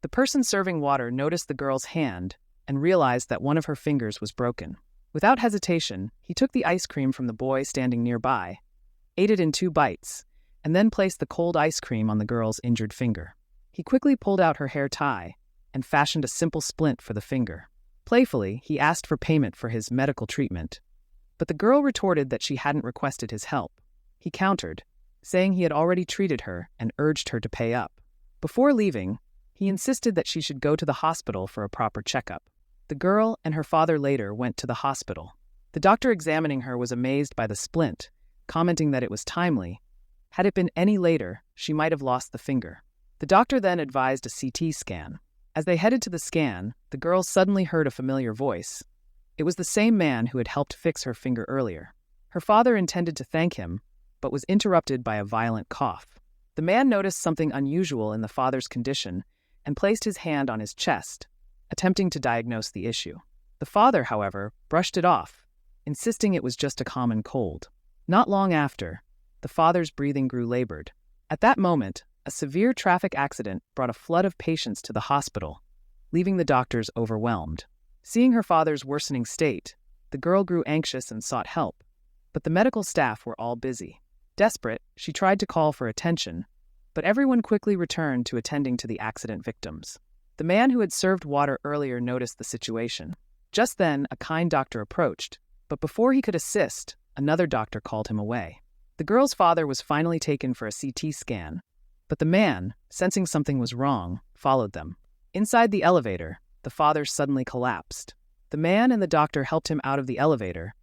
The person serving water noticed the girl's hand and realized that one of her fingers was broken. Without hesitation, he took the ice cream from the boy standing nearby, ate it in 2 bites, and then placed the cold ice cream on the girl's injured finger. He quickly pulled out her hair tie and fashioned a simple splint for the finger. Playfully, he asked for payment for his medical treatment, but the girl retorted that she hadn't requested his help. He countered, saying he had already treated her and urged her to pay up. Before leaving, he insisted that she should go to the hospital for a proper checkup. The girl and her father later went to the hospital. The doctor examining her was amazed by the splint, commenting that it was timely. Had it been any later, she might have lost the finger. The doctor then advised a CT scan. As they headed to the scan, the girl suddenly heard a familiar voice. It was the same man who had helped fix her finger earlier. Her father intended to thank him, but was interrupted by a violent cough. The man noticed something unusual in the father's condition and placed his hand on his chest, attempting to diagnose the issue. The father, however, brushed it off, insisting it was just a common cold. Not long after, the father's breathing grew labored. At that moment, a severe traffic accident brought a flood of patients to the hospital, leaving the doctors overwhelmed. Seeing her father's worsening state, the girl grew anxious and sought help, but the medical staff were all busy. Desperate, she tried to call for attention, but everyone quickly returned to attending to the accident victims. The man who had served water earlier noticed the situation. Just then, a kind doctor approached, but before he could assist, another doctor called him away. The girl's father was finally taken for a CT scan, but the man, sensing something was wrong, followed them. Inside the elevator, the father suddenly collapsed. The man and the doctor helped him out of the elevator,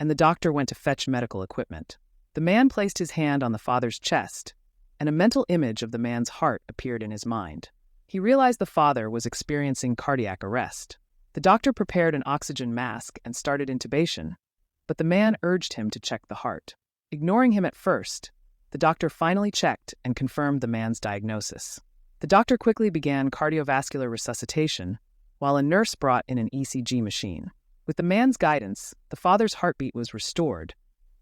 and the doctor went to fetch medical equipment. The man placed his hand on the father's chest, and a mental image of the man's heart appeared in his mind. He realized the father was experiencing cardiac arrest. The doctor prepared an oxygen mask and started intubation, but the man urged him to check the heart. Ignoring him at first, the doctor finally checked and confirmed the man's diagnosis. The doctor quickly began cardiovascular resuscitation, while a nurse brought in an ECG machine. With the man's guidance, the father's heartbeat was restored,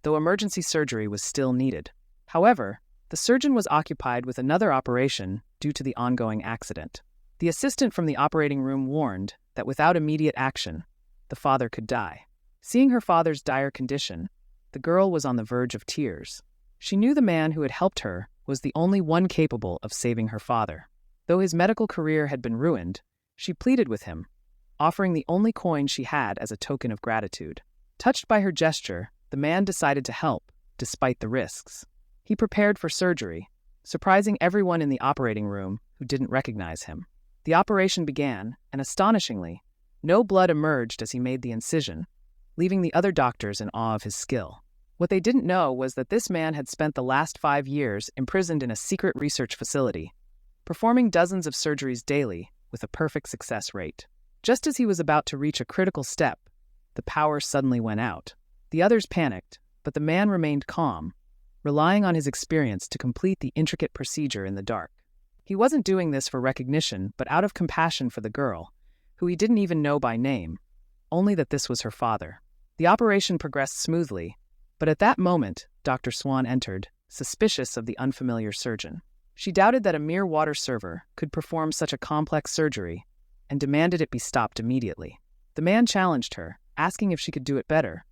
though emergency surgery was still needed. However, the surgeon was occupied with another operation due to the ongoing accident. The assistant from the operating room warned that without immediate action, the father could die. Seeing her father's dire condition, the girl was on the verge of tears. She knew the man who had helped her was the only one capable of saving her father. Though his medical career had been ruined, she pleaded with him, offering the only coin she had as a token of gratitude. Touched by her gesture, the man decided to help, despite the risks. He prepared for surgery, surprising everyone in the operating room who didn't recognize him. The operation began, and astonishingly, no blood emerged as he made the incision, leaving the other doctors in awe of his skill. What they didn't know was that this man had spent the last 5 years imprisoned in a secret research facility, performing dozens of surgeries daily with a perfect success rate. Just as he was about to reach a critical step, the power suddenly went out. The others panicked, but the man remained calm, relying on his experience to complete the intricate procedure in the dark. He wasn't doing this for recognition, but out of compassion for the girl, who he didn't even know by name, only that this was her father. The operation progressed smoothly, but at that moment, Dr. Swan entered, suspicious of the unfamiliar surgeon. She doubted that a mere water server could perform such a complex surgery and demanded it be stopped immediately. The man challenged her, asking if she could do it better,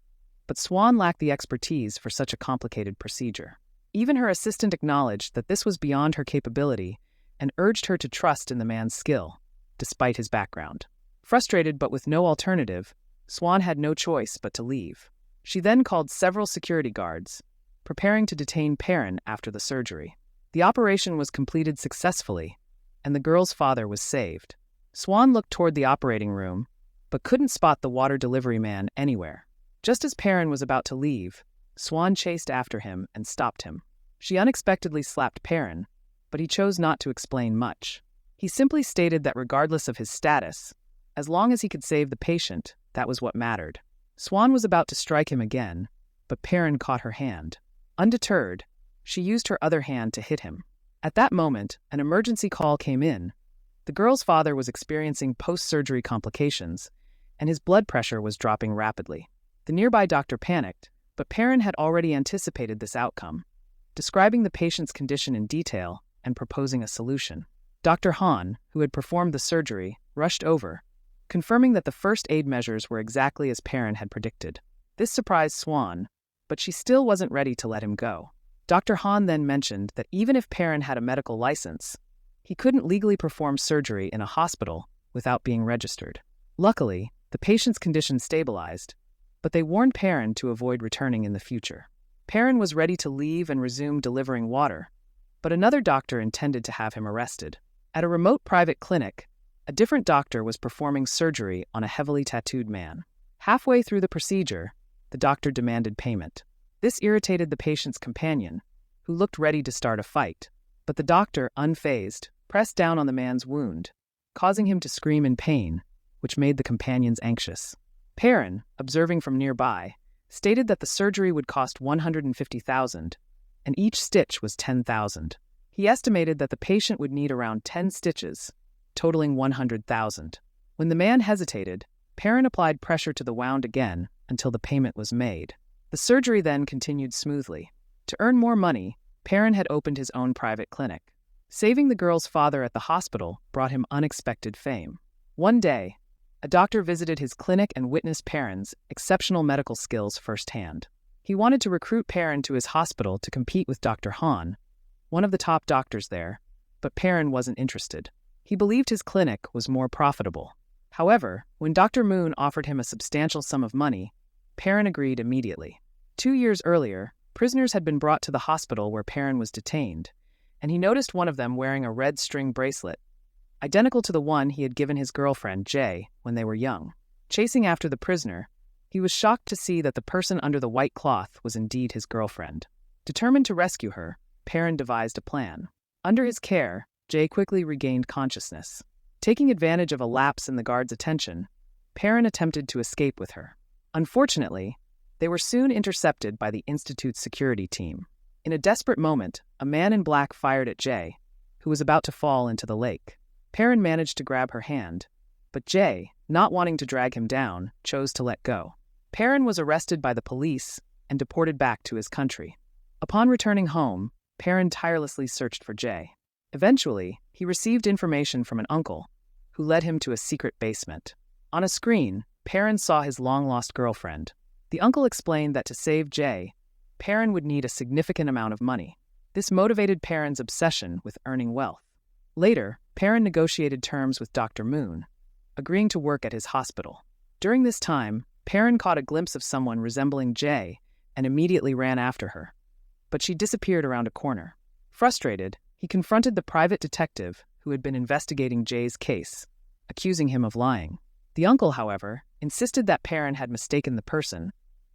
but Swan lacked the expertise for such a complicated procedure. Even her assistant acknowledged that this was beyond her capability and urged her to trust in the man's skill, despite his background. Frustrated but with no alternative, Swan had no choice but to leave. She then called several security guards, preparing to detain Perrin after the surgery. The operation was completed successfully, and the girl's father was saved. Swan looked toward the operating room, but couldn't spot the water delivery man anywhere. Just as Perrin was about to leave, Swan chased after him and stopped him. She unexpectedly slapped Perrin, but he chose not to explain much. He simply stated that regardless of his status, as long as he could save the patient, that was what mattered. Swan was about to strike him again, but Perrin caught her hand. Undeterred, she used her other hand to hit him. At that moment, an emergency call came in. The girl's father was experiencing post-surgery complications, and his blood pressure was dropping rapidly. The nearby doctor panicked, but Perrin had already anticipated this outcome, describing the patient's condition in detail and proposing a solution. Dr. Hahn, who had performed the surgery, rushed over, confirming that the first aid measures were exactly as Perrin had predicted. This surprised Swan, but she still wasn't ready to let him go. Dr. Hahn then mentioned that even if Perrin had a medical license, he couldn't legally perform surgery in a hospital without being registered. Luckily, the patient's condition stabilized, but they warned Perrin to avoid returning in the future. Perrin was ready to leave and resume delivering water, but another doctor intended to have him arrested. At a remote private clinic, a different doctor was performing surgery on a heavily tattooed man. Halfway through the procedure, the doctor demanded payment. This irritated the patient's companion, who looked ready to start a fight, but the doctor, unfazed, pressed down on the man's wound, causing him to scream in pain, which made the companions anxious. Perrin, observing from nearby, stated that the surgery would cost $150,000, and each stitch was $10,000. He estimated that the patient would need around 10 stitches, totaling $100,000. When the man hesitated, Perrin applied pressure to the wound again until the payment was made. The surgery then continued smoothly. To earn more money, Perrin had opened his own private clinic. Saving the girl's father at the hospital brought him unexpected fame. One day, a doctor visited his clinic and witnessed Perrin's exceptional medical skills firsthand. He wanted to recruit Perrin to his hospital to compete with Dr. Hahn, one of the top doctors there, but Perrin wasn't interested. He believed his clinic was more profitable. However, when Dr. Moon offered him a substantial sum of money, Perrin agreed immediately. 2 years earlier, prisoners had been brought to the hospital where Perrin was detained, and he noticed one of them wearing a red string bracelet, identical to the one he had given his girlfriend, Jay, when they were young. Chasing after the prisoner, he was shocked to see that the person under the white cloth was indeed his girlfriend. Determined to rescue her, Perrin devised a plan. Under his care, Jay quickly regained consciousness. Taking advantage of a lapse in the guard's attention, Perrin attempted to escape with her. Unfortunately, they were soon intercepted by the Institute's security team. In a desperate moment, a man in black fired at Jay, who was about to fall into the lake. Perrin managed to grab her hand, but Jay, not wanting to drag him down, chose to let go. Perrin was arrested by the police and deported back to his country. Upon returning home, Perrin tirelessly searched for Jay. Eventually, he received information from an uncle, who led him to a secret basement. On a screen, Perrin saw his long-lost girlfriend. The uncle explained that to save Jay, Perrin would need a significant amount of money. This motivated Perrin's obsession with earning wealth. Later, Perrin negotiated terms with Dr. Moon, agreeing to work at his hospital. During this time, Perrin caught a glimpse of someone resembling Jay and immediately ran after her, but she disappeared around a corner. Frustrated, he confronted the private detective who had been investigating Jay's case, accusing him of lying. The uncle, however, insisted that Perrin had mistaken the person.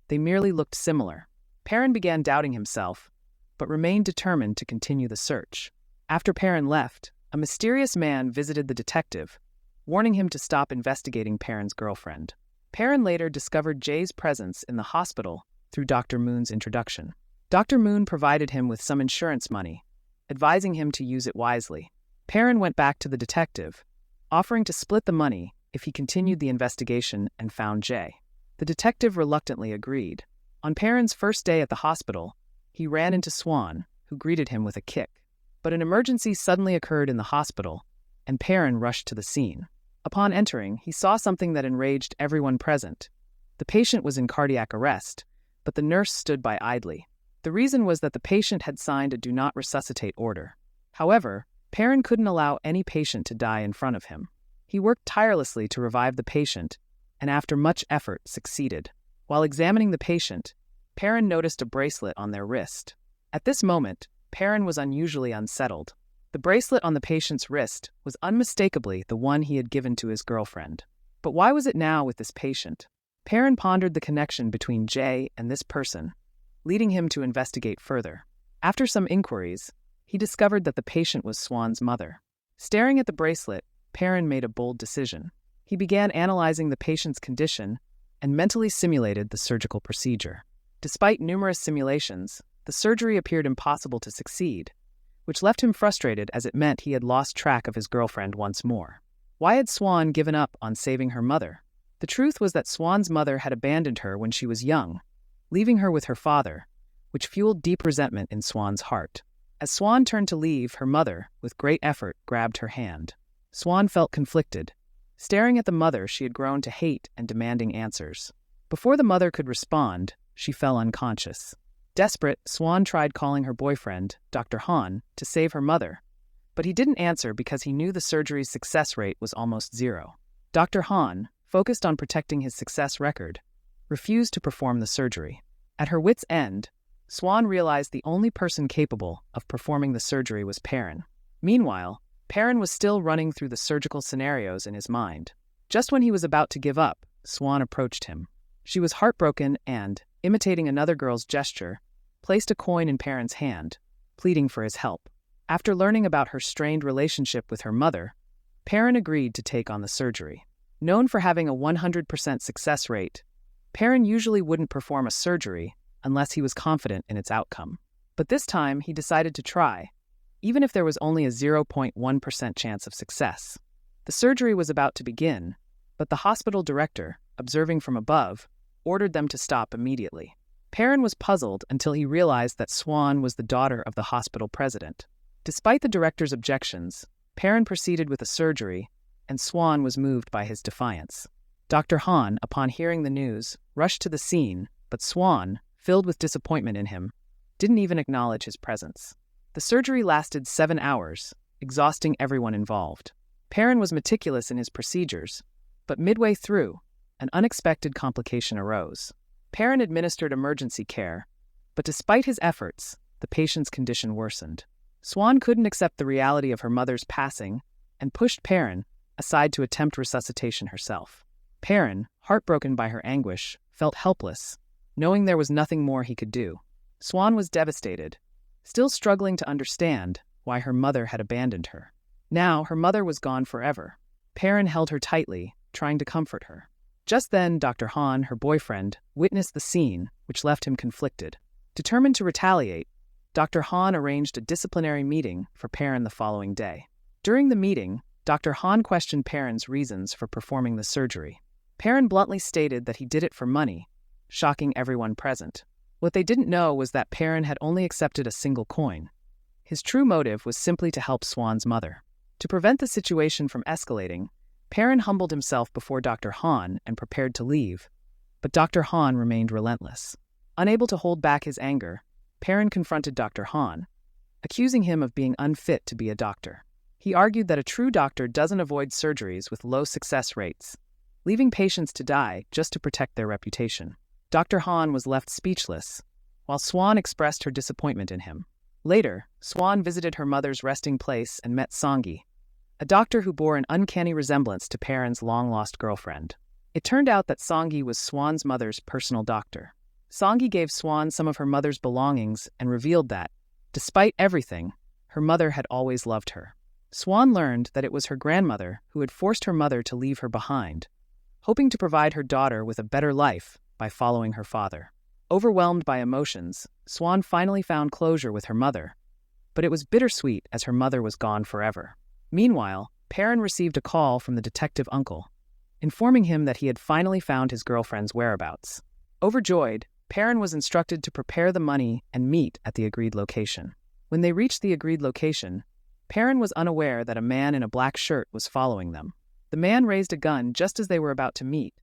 They merely looked similar. Perrin began doubting himself, but remained determined to continue the search. After Perrin left, a mysterious man visited the detective, warning him to stop investigating Perrin's girlfriend. Perrin later discovered Jay's presence in the hospital through Dr. Moon's introduction. Dr. Moon provided him with some insurance money, advising him to use it wisely. Perrin went back to the detective, offering to split the money if he continued the investigation and found Jay. The detective reluctantly agreed. On Perrin's first day at the hospital, he ran into Swan, who greeted him with a kick. But an emergency suddenly occurred in the hospital, and Perrin rushed to the scene. Upon entering, he saw something that enraged everyone present. The patient was in cardiac arrest, but the nurse stood by idly. The reason was that the patient had signed a do not resuscitate order. However, Perrin couldn't allow any patient to die in front of him. He worked tirelessly to revive the patient, and after much effort, succeeded. While examining the patient, Perrin noticed a bracelet on their wrist. At this moment, Perrin was unusually unsettled. The bracelet on the patient's wrist was unmistakably the one he had given to his girlfriend. But why was it now with this patient? Perrin pondered the connection between Jay and this person, leading him to investigate further. After some inquiries, he discovered that the patient was Swan's mother. Staring at the bracelet, Perrin made a bold decision. He began analyzing the patient's condition and mentally simulated the surgical procedure. Despite numerous simulations, the surgery appeared impossible to succeed, which left him frustrated as it meant he had lost track of his girlfriend once more. Why had Swan given up on saving her mother? The truth was that Swan's mother had abandoned her when she was young, leaving her with her father, which fueled deep resentment in Swan's heart. As Swan turned to leave, her mother, with great effort, grabbed her hand. Swan felt conflicted. Staring at the mother she had grown to hate and demanding answers. Before the mother could respond, she fell unconscious. Desperate, Swan tried calling her boyfriend, Dr. Han, to save her mother, but he didn't answer because he knew the surgery's success rate was almost zero. Dr. Han, focused on protecting his success record, refused to perform the surgery. At her wit's end, Swan realized the only person capable of performing the surgery was Perrin. Meanwhile, Perrin was still running through the surgical scenarios in his mind. Just when he was about to give up, Swan approached him. She was heartbroken and, imitating another girl's gesture, placed a coin in Perrin's hand, pleading for his help. After learning about her strained relationship with her mother, Perrin agreed to take on the surgery. Known for having a 100% success rate, Perrin usually wouldn't perform a surgery unless he was confident in its outcome. But this time, he decided to try, even if there was only a 0.1% chance of success. The surgery was about to begin, but the hospital director, observing from above, ordered them to stop immediately. Perrin was puzzled until he realized that Swan was the daughter of the hospital president. Despite the director's objections, Perrin proceeded with the surgery, and Swan was moved by his defiance. Dr. Han, upon hearing the news, rushed to the scene, but Swan, filled with disappointment in him, didn't even acknowledge his presence. The surgery lasted 7 hours, exhausting everyone involved. Perrin was meticulous in his procedures, but midway through, an unexpected complication arose. Perrin administered emergency care, but despite his efforts, the patient's condition worsened. Swan couldn't accept the reality of her mother's passing and pushed Perrin aside to attempt resuscitation herself. Perrin, heartbroken by her anguish, felt helpless, knowing there was nothing more he could do. Swan was devastated, still struggling to understand why her mother had abandoned her. Now her mother was gone forever. Perrin held her tightly, trying to comfort her. Just then, Dr. Han, her boyfriend, witnessed the scene, which left him conflicted. Determined to retaliate, Dr. Han arranged a disciplinary meeting for Perrin the following day. During the meeting, Dr. Han questioned Perrin's reasons for performing the surgery. Perrin bluntly stated that he did it for money, shocking everyone present. What they didn't know was that Perrin had only accepted a single coin. His true motive was simply to help Swan's mother. To prevent the situation from escalating, Perrin humbled himself before Dr. Han and prepared to leave, but Dr. Han remained relentless. Unable to hold back his anger, Perrin confronted Dr. Han, accusing him of being unfit to be a doctor. He argued that a true doctor doesn't avoid surgeries with low success rates, leaving patients to die just to protect their reputation. Dr. Han was left speechless, while Swan expressed her disappointment in him. Later, Swan visited her mother's resting place and met Songi, a doctor who bore an uncanny resemblance to Perrin's long-lost girlfriend. It turned out that Songi was Swan's mother's personal doctor. Songi gave Swan some of her mother's belongings and revealed that, despite everything, her mother had always loved her. Swan learned that it was her grandmother who had forced her mother to leave her behind, hoping to provide her daughter with a better life by following her father. Overwhelmed by emotions, Swan finally found closure with her mother, but it was bittersweet as her mother was gone forever. Meanwhile, Perrin received a call from the detective uncle, informing him that he had finally found his girlfriend's whereabouts. Overjoyed, Perrin was instructed to prepare the money and meet at the agreed location. When they reached the agreed location, Perrin was unaware that a man in a black shirt was following them. The man raised a gun just as they were about to meet,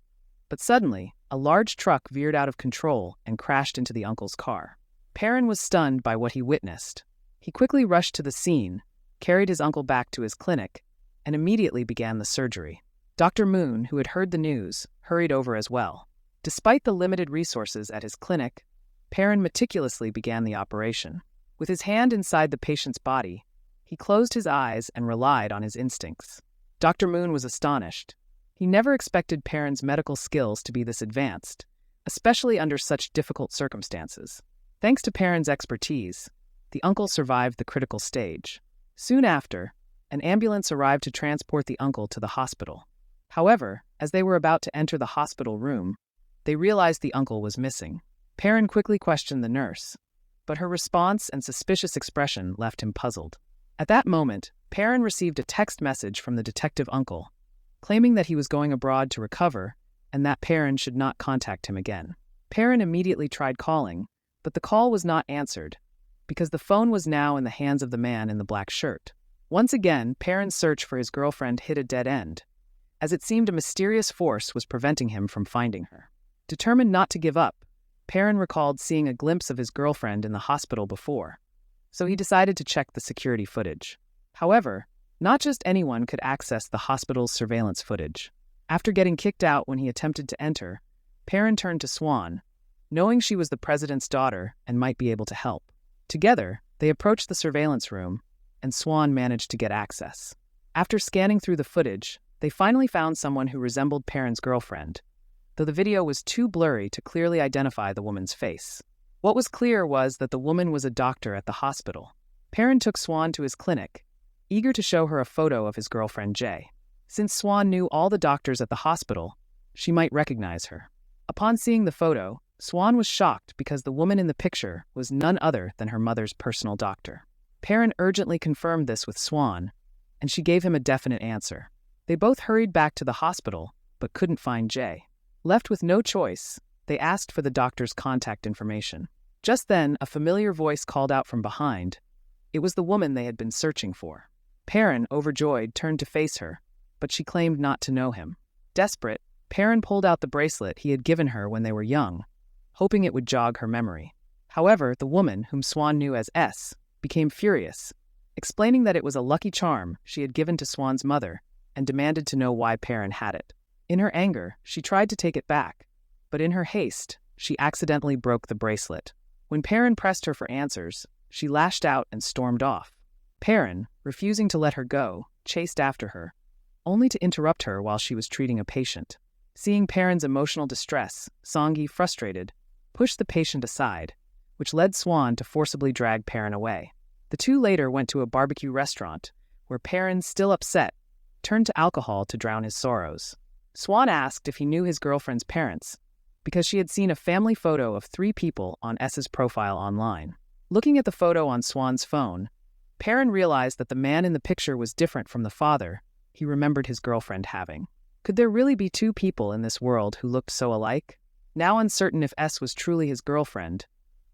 but suddenly, a large truck veered out of control and crashed into the uncle's car. Perrin was stunned by what he witnessed. He quickly rushed to the scene, carried his uncle back to his clinic, and immediately began the surgery. Dr. Moon, who had heard the news, hurried over as well. Despite the limited resources at his clinic, Perrin meticulously began the operation. With his hand inside the patient's body, he closed his eyes and relied on his instincts. Dr. Moon was astonished. He never expected Perrin's medical skills to be this advanced, especially under such difficult circumstances. Thanks to Perrin's expertise, the uncle survived the critical stage. Soon after, an ambulance arrived to transport the uncle to the hospital. However, as they were about to enter the hospital room, they realized the uncle was missing. Perrin quickly questioned the nurse, but her response and suspicious expression left him puzzled. At that moment, Perrin received a text message from the detective uncle, claiming that he was going abroad to recover and that Perrin should not contact him again. Perrin immediately tried calling, but the call was not answered, because the phone was now in the hands of the man in the black shirt. Once again, Perrin's search for his girlfriend hit a dead end, as it seemed a mysterious force was preventing him from finding her. Determined not to give up, Perrin recalled seeing a glimpse of his girlfriend in the hospital before, so he decided to check the security footage. However, not just anyone could access the hospital's surveillance footage. After getting kicked out when he attempted to enter, Perrin turned to Swan, knowing she was the president's daughter and might be able to help. Together, they approached the surveillance room, and Swan managed to get access. After scanning through the footage, they finally found someone who resembled Perrin's girlfriend, though the video was too blurry to clearly identify the woman's face. What was clear was that the woman was a doctor at the hospital. Perrin took Swan to his clinic, eager to show her a photo of his girlfriend Jay. Since Swan knew all the doctors at the hospital, she might recognize her. Upon seeing the photo, Swan was shocked because the woman in the picture was none other than her mother's personal doctor. Perrin urgently confirmed this with Swan, and she gave him a definite answer. They both hurried back to the hospital, but couldn't find Jay. Left with no choice, they asked for the doctor's contact information. Just then, a familiar voice called out from behind. It was the woman they had been searching for. Perrin, overjoyed, turned to face her, but she claimed not to know him. Desperate, Perrin pulled out the bracelet he had given her when they were young, hoping it would jog her memory. However, the woman, whom Swan knew as S, became furious, explaining that it was a lucky charm she had given to Swan's mother and demanded to know why Perrin had it. In her anger, she tried to take it back, but in her haste, she accidentally broke the bracelet. When Perrin pressed her for answers, she lashed out and stormed off. Perrin, refusing to let her go, chased after her, only to interrupt her while she was treating a patient. Seeing Perrin's emotional distress, Songi, frustrated, pushed the patient aside, which led Swan to forcibly drag Perrin away. The two later went to a barbecue restaurant, where Perrin, still upset, turned to alcohol to drown his sorrows. Swan asked if he knew his girlfriend's parents, because she had seen a family photo of 3 people on S's profile online. Looking at the photo on Swan's phone, Perrin realized that the man in the picture was different from the father he remembered his girlfriend having. Could there really be 2 people in this world who looked so alike? Now uncertain if S was truly his girlfriend,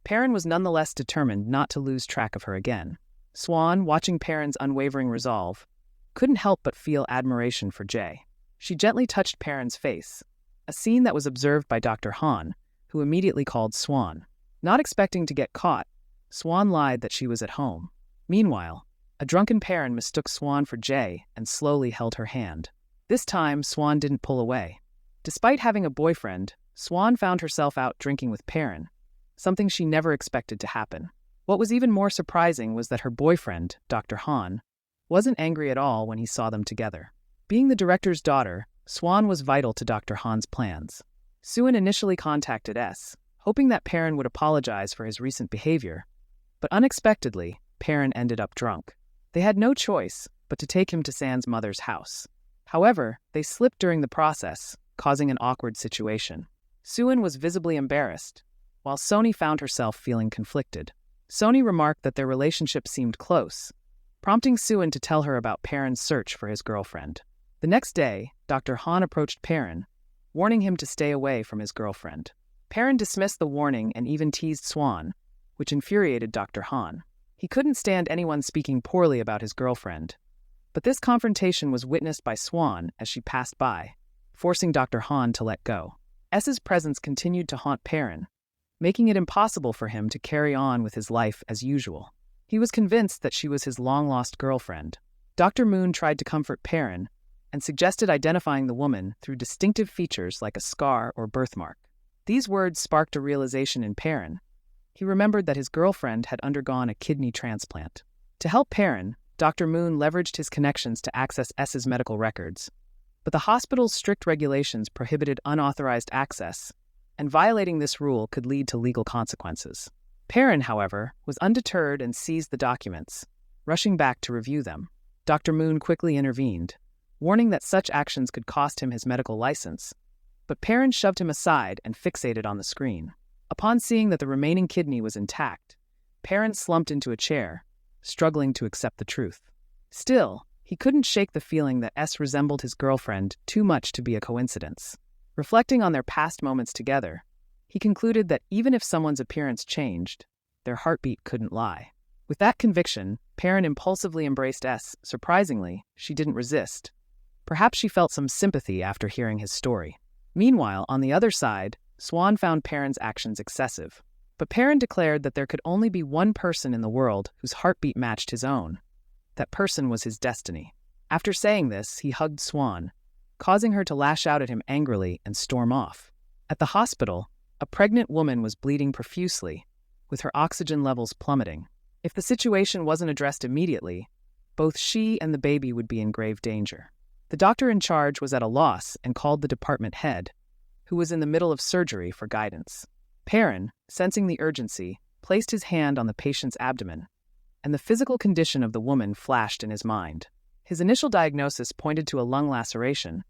Perrin was nonetheless determined not to lose track of her again. Swan, watching Perrin's unwavering resolve, couldn't help but feel admiration for Jay. She gently touched Perrin's face, a scene that was observed by Dr. Han, who immediately called Swan. Not expecting to get caught, Swan lied that she was at home. Meanwhile, a drunken Perrin mistook Swan for Jay and slowly held her hand. This time, Swan didn't pull away. Despite having a boyfriend, Swan found herself out drinking with Perrin, something she never expected to happen. What was even more surprising was that her boyfriend, Dr. Han, wasn't angry at all when he saw them together. Being the director's daughter, Swan was vital to Dr. Han's plans. Suin initially contacted S, hoping that Perrin would apologize for his recent behavior, but unexpectedly, Perrin ended up drunk. They had no choice but to take him to San's mother's house. However, they slipped during the process, causing an awkward situation. Suin was visibly embarrassed, while Sony found herself feeling conflicted. Sony remarked that their relationship seemed close, prompting Suin to tell her about Perrin's search for his girlfriend. The next day, Dr. Han approached Perrin, warning him to stay away from his girlfriend. Perrin dismissed the warning and even teased Swan, which infuriated Dr. Han. He couldn't stand anyone speaking poorly about his girlfriend, but this confrontation was witnessed by Swan as she passed by, forcing Dr. Han to let go. S's presence continued to haunt Perrin, making it impossible for him to carry on with his life as usual. He was convinced that she was his long-lost girlfriend. Dr. Moon tried to comfort Perrin and suggested identifying the woman through distinctive features like a scar or birthmark. These words sparked a realization in Perrin. He remembered that his girlfriend had undergone a kidney transplant. To help Perrin, Dr. Moon leveraged his connections to access S's medical records, but the hospital's strict regulations prohibited unauthorized access, and violating this rule could lead to legal consequences. Perrin, however, was undeterred and seized the documents, rushing back to review them. Dr. Moon quickly intervened, warning that such actions could cost him his medical license, but Perrin shoved him aside and fixated on the screen. Upon seeing that the remaining kidney was intact, Perrin slumped into a chair, struggling to accept the truth. Still, he couldn't shake the feeling that S resembled his girlfriend too much to be a coincidence. Reflecting on their past moments together, he concluded that even if someone's appearance changed, their heartbeat couldn't lie. With that conviction, Perrin impulsively embraced S. Surprisingly, she didn't resist. Perhaps she felt some sympathy after hearing his story. Meanwhile, on the other side, Swan found Perrin's actions excessive. But Perrin declared that there could only be one person in the world whose heartbeat matched his own. That person was his destiny. After saying this, he hugged Swan, causing her to lash out at him angrily and storm off. At the hospital, a pregnant woman was bleeding profusely, with her oxygen levels plummeting. If the situation wasn't addressed immediately, both she and the baby would be in grave danger. The doctor in charge was at a loss and called the department head, who was in the middle of surgery, for guidance. Perrin, sensing the urgency, placed his hand on the patient's abdomen, and the physical condition of the woman flashed in his mind. His initial diagnosis pointed to a lung laceration,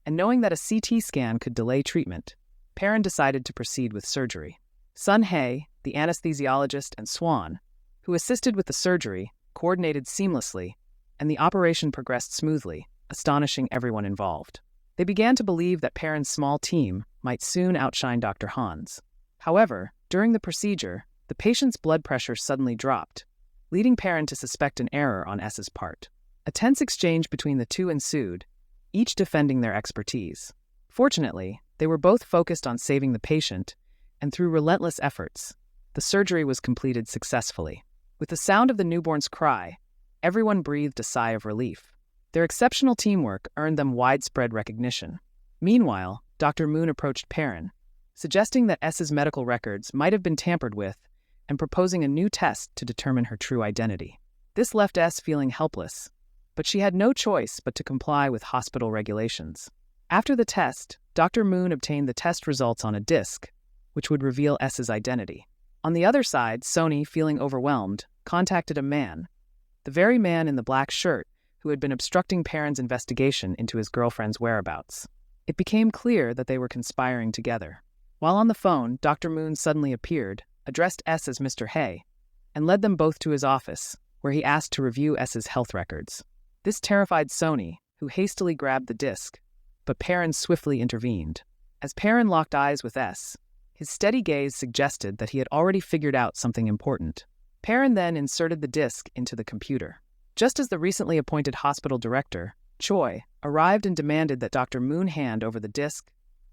and knowing that a CT scan could delay treatment, Perrin decided to proceed with surgery. Sun He, the anesthesiologist, and Swan, who assisted with the surgery, coordinated seamlessly, and the operation progressed smoothly, astonishing everyone involved. They began to believe that Perrin's small team might soon outshine Dr. Hans. However, during the procedure, the patient's blood pressure suddenly dropped, leading Perrin to suspect an error on S's part. A tense exchange between the two ensued, each defending their expertise. Fortunately, they were both focused on saving the patient, and through relentless efforts, the surgery was completed successfully. With the sound of the newborn's cry, everyone breathed a sigh of relief. Their exceptional teamwork earned them widespread recognition. Meanwhile, Dr. Moon approached Perrin, suggesting that S's medical records might have been tampered with and proposing a new test to determine her true identity. This left S feeling helpless, but she had no choice but to comply with hospital regulations. After the test, Dr. Moon obtained the test results on a disc, which would reveal S's identity. On the other side, Sony, feeling overwhelmed, contacted a man, the very man in the black shirt who had been obstructing Perrin's investigation into his girlfriend's whereabouts. It became clear that they were conspiring together. While on the phone, Dr. Moon suddenly appeared, addressed S as Mr. He, and led them both to his office, where he asked to review S's health records. This terrified Sony, who hastily grabbed the disc, but Perrin swiftly intervened. As Perrin locked eyes with S, his steady gaze suggested that he had already figured out something important. Perrin then inserted the disc into the computer. Just as the recently appointed hospital director, Choi, arrived and demanded that Dr. Moon hand over the disc,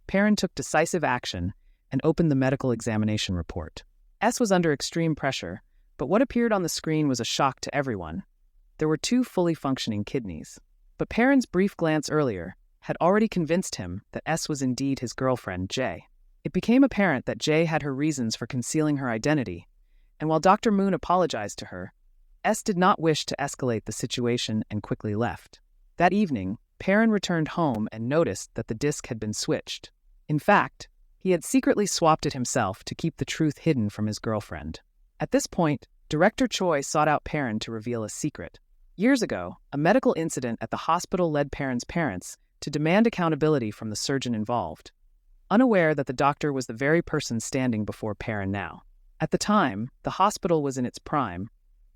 Perrin took decisive action and opened the medical examination report. S was under extreme pressure, but what appeared on the screen was a shock to everyone. There were 2 fully functioning kidneys. But Perrin's brief glance earlier had already convinced him that S was indeed his girlfriend, J. It became apparent that J had her reasons for concealing her identity, and while Dr. Moon apologized to her, S did not wish to escalate the situation and quickly left. That evening, Perrin returned home and noticed that the disc had been switched. In fact, he had secretly swapped it himself to keep the truth hidden from his girlfriend. At this point, Director Choi sought out Perrin to reveal a secret. Years ago, a medical incident at the hospital led Perrin's parents to demand accountability from the surgeon involved, unaware that the doctor was the very person standing before Perrin now. At the time, the hospital was in its prime,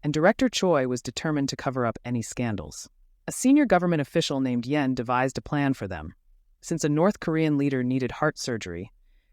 and Director Choi was determined to cover up any scandals. A senior government official named Yen devised a plan for them. Since a North Korean leader needed heart surgery,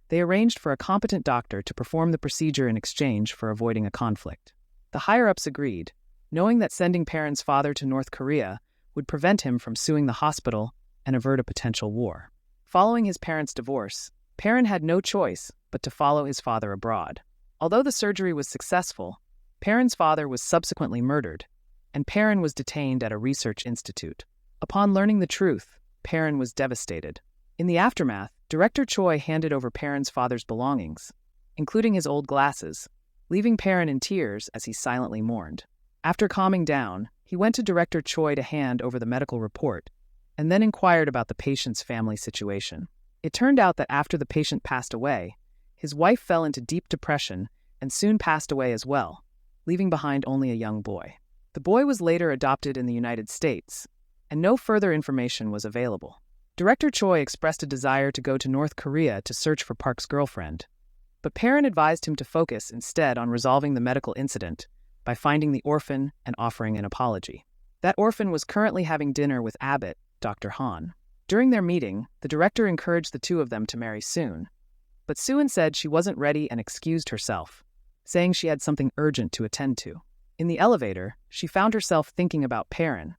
they arranged for a competent doctor to perform the procedure in exchange for avoiding a conflict. The higher-ups agreed, knowing that sending Perrin's father to North Korea would prevent him from suing the hospital and avert a potential war. Following his parents' divorce, Perrin had no choice but to follow his father abroad. Although the surgery was successful, Perrin's father was subsequently murdered, and Perrin was detained at a research institute. Upon learning the truth, Perrin was devastated. In the aftermath, Director Choi handed over Perrin's father's belongings, including his old glasses, leaving Perrin in tears as he silently mourned. After calming down, he went to Director Choi to hand over the medical report, and then inquired about the patient's family situation. It turned out that after the patient passed away, his wife fell into deep depression and soon passed away as well, leaving behind only a young boy. The boy was later adopted in the United States, and no further information was available. Director Choi expressed a desire to go to North Korea to search for Park's girlfriend, but Perrin advised him to focus instead on resolving the medical incident by finding the orphan and offering an apology. That orphan was currently having dinner with Abbott, Dr. Han. During their meeting, the director encouraged the two of them to marry soon, but Suan said she wasn't ready and excused herself. saying she had something urgent to attend to. In the elevator, she found herself thinking about Perrin,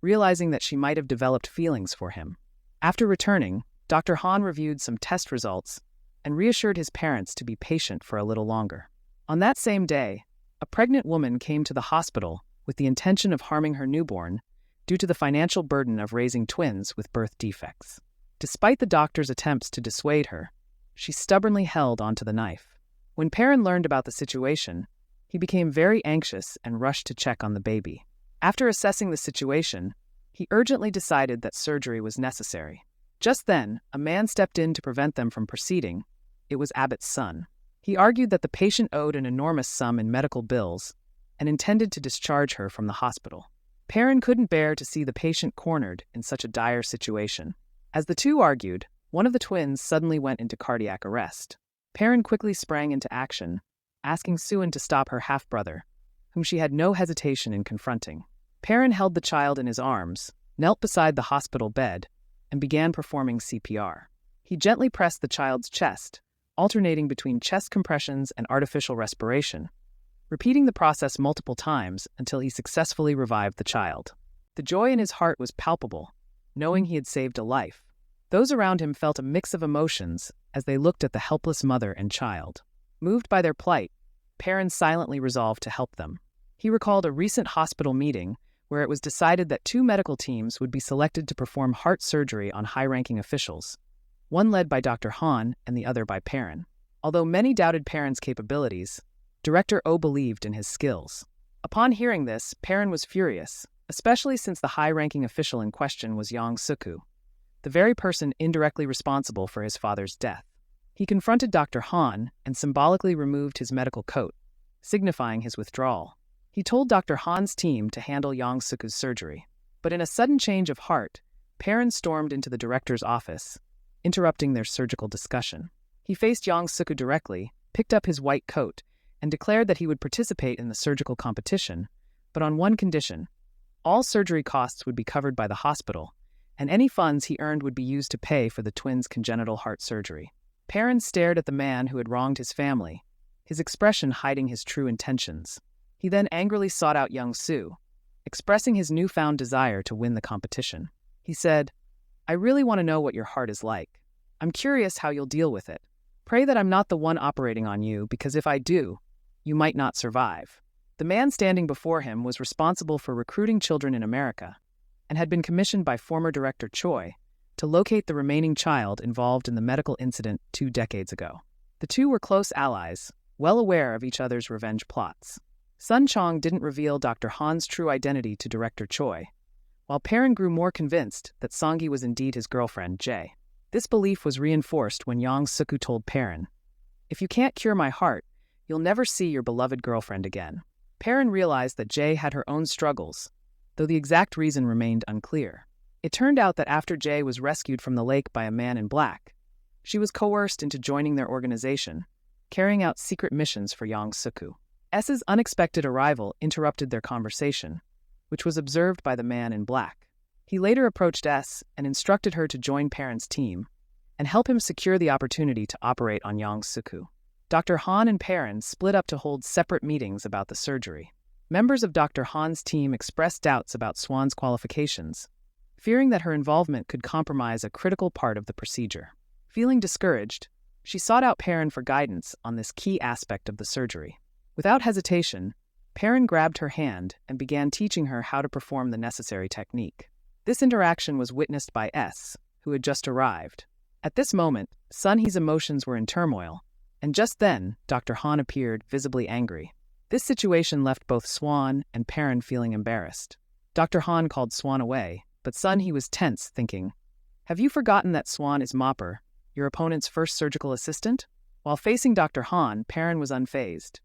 realizing that she might have developed feelings for him. After returning, Dr. Han reviewed some test results and reassured his parents to be patient for a little longer. On that same day, a pregnant woman came to the hospital with the intention of harming her newborn due to the financial burden of raising twins with birth defects. Despite the doctor's attempts to dissuade her, she stubbornly held onto the knife. When Perrin learned about the situation, he became very anxious and rushed to check on the baby. After assessing the situation, he urgently decided that surgery was necessary. Just then, a man stepped in to prevent them from proceeding. It was Abbott's son. He argued that the patient owed an enormous sum in medical bills and intended to discharge her from the hospital. Perrin couldn't bear to see the patient cornered in such a dire situation. As the two argued, one of the twins suddenly went into cardiac arrest. Perrin quickly sprang into action, asking Suan to stop her half-brother, whom she had no hesitation in confronting. Perrin held the child in his arms, knelt beside the hospital bed, and began performing CPR. He gently pressed the child's chest, alternating between chest compressions and artificial respiration, repeating the process multiple times until he successfully revived the child. The joy in his heart was palpable, knowing he had saved a life. Those around him felt a mix of emotions as they looked at the helpless mother and child. Moved by their plight, Perrin silently resolved to help them. He recalled a recent hospital meeting where it was decided that 2 medical teams would be selected to perform heart surgery on high-ranking officials, one led by Dr. Han and the other by Perrin. Although many doubted Perrin's capabilities, Director Oh believed in his skills. Upon hearing this, Perrin was furious, especially since the high-ranking official in question was Yang Suku, the very person indirectly responsible for his father's death. He confronted Dr. Han and symbolically removed his medical coat, signifying his withdrawal. He told Dr. Han's team to handle Yang Suku's surgery. But in a sudden change of heart, Perrin stormed into the director's office, interrupting their surgical discussion. He faced Yang Suku directly, picked up his white coat, and declared that he would participate in the surgical competition, but on one condition: all surgery costs would be covered by the hospital, and any funds he earned would be used to pay for the twins' congenital heart surgery. Perrin stared at the man who had wronged his family, his expression hiding his true intentions. He then angrily sought out Young Su, expressing his newfound desire to win the competition. He said, "I really want to know what your heart is like. I'm curious how you'll deal with it. Pray that I'm not the one operating on you, because if I do, you might not survive." The man standing before him was responsible for recruiting children in America and had been commissioned by former Director Choi to locate the remaining child involved in the medical incident 2 decades ago. The two were close allies, well aware of each other's revenge plots. Sun Chong didn't reveal Dr. Han's true identity to Director Choi, while Perrin grew more convinced that Songi was indeed his girlfriend, Jae. This belief was reinforced when Yang Suku told Perrin, "If you can't cure my heart, you'll never see your beloved girlfriend again." Perrin realized that Jae had her own struggles, though the exact reason remained unclear. It turned out that after Jae was rescued from the lake by a man in black, she was coerced into joining their organization, carrying out secret missions for Yang Suku. S's unexpected arrival interrupted their conversation, which was observed by the man in black. He later approached S and instructed her to join Perrin's team and help him secure the opportunity to operate on Yang Suku. Dr. Han and Perrin split up to hold separate meetings about the surgery. Members of Dr. Han's team expressed doubts about Swan's qualifications, fearing that her involvement could compromise a critical part of the procedure. Feeling discouraged, she sought out Perrin for guidance on this key aspect of the surgery. Without hesitation, Perrin grabbed her hand and began teaching her how to perform the necessary technique. This interaction was witnessed by S, who had just arrived. At this moment, Sun Hee's emotions were in turmoil, and just then, Dr. Han appeared, visibly angry. This situation left both Swan and Perrin feeling embarrassed. Dr. Han called Swan away, but Sun Hee was tense, thinking, "Have you forgotten that Swan is Mopper, your opponent's first surgical assistant?" While facing Dr. Han, Perrin was unfazed.